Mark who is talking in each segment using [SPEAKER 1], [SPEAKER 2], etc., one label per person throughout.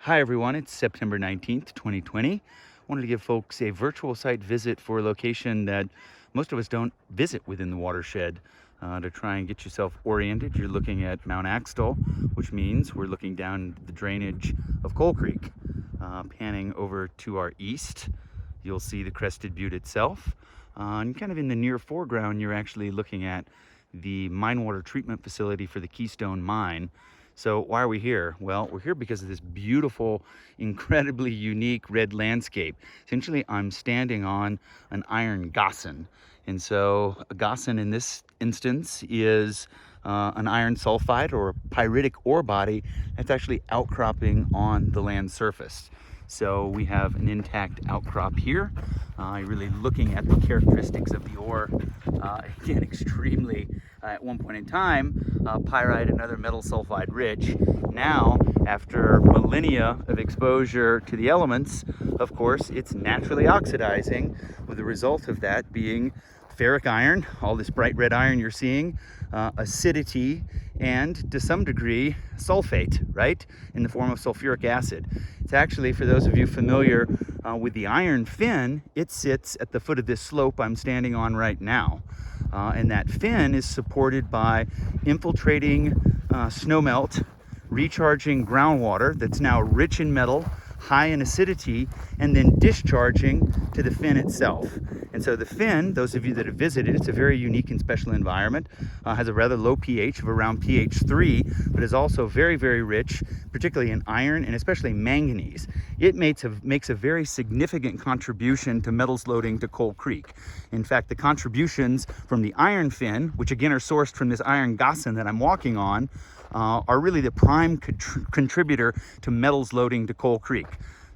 [SPEAKER 1] Hi everyone, it's September 19th, 2020. Wanted to give folks a virtual site visit for a location that most of us don't visit within the watershed. To try and get yourself oriented, you're looking at Mount Axtell, which means we're looking down the drainage of Coal Creek. Panning over to our east, you'll see the Crested Butte itself. And kind of in the near foreground, you're actually looking at the mine water treatment facility for the Keystone Mine. So why are we here? Well, we're here because of this beautiful, incredibly unique red landscape. Essentially, I'm standing on an iron Gossan. And so a Gossan in this instance is an iron sulfide or a pyritic ore body that's actually outcropping on the land surface. So we have an intact outcrop here. Really looking at the characteristics of the ore. Again, extremely, at one point in time, pyrite and other metal sulfide rich. Now, after millennia of exposure to the elements, of course, it's naturally oxidizing, with the result of that being ferric iron, all this bright red iron you're seeing, acidity, and to some degree sulfate, right, in the form of sulfuric acid. It's actually, for those of you familiar with the iron fin, it sits at the foot of this slope I'm standing on right now. And that fin is supported by infiltrating snowmelt, recharging groundwater that's now rich in metal, high in acidity, and then discharging to the fin itself. And so the fin, those of you that have visited, it's a very unique and special environment, has a rather low pH of around pH 3, but is also very, very rich, particularly in iron and especially manganese. It makes a very significant contribution to metals loading to Coal Creek. In fact, the contributions from the iron fin, which again are sourced from this iron Gossan that I'm walking on, are really the prime contributor to metals loading to Coal Creek.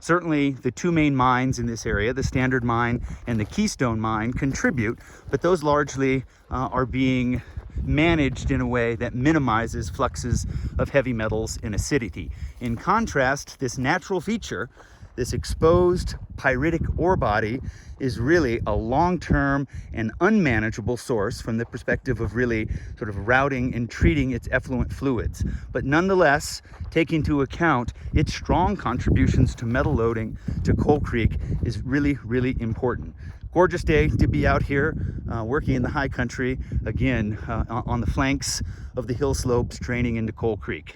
[SPEAKER 1] Certainly the two main mines in this area, the Standard Mine and the Keystone Mine, contribute, but those largely are being managed in a way that minimizes fluxes of heavy metals and acidity. In contrast, this natural feature, this exposed pyritic ore body, is really a long-term and unmanageable source from the perspective of really sort of routing and treating its effluent fluids. But nonetheless, take into account its strong contributions to metal loading to Coal Creek is really, really important. Gorgeous day to be out here working in the high country, again, on the flanks of the hill slopes draining into Coal Creek.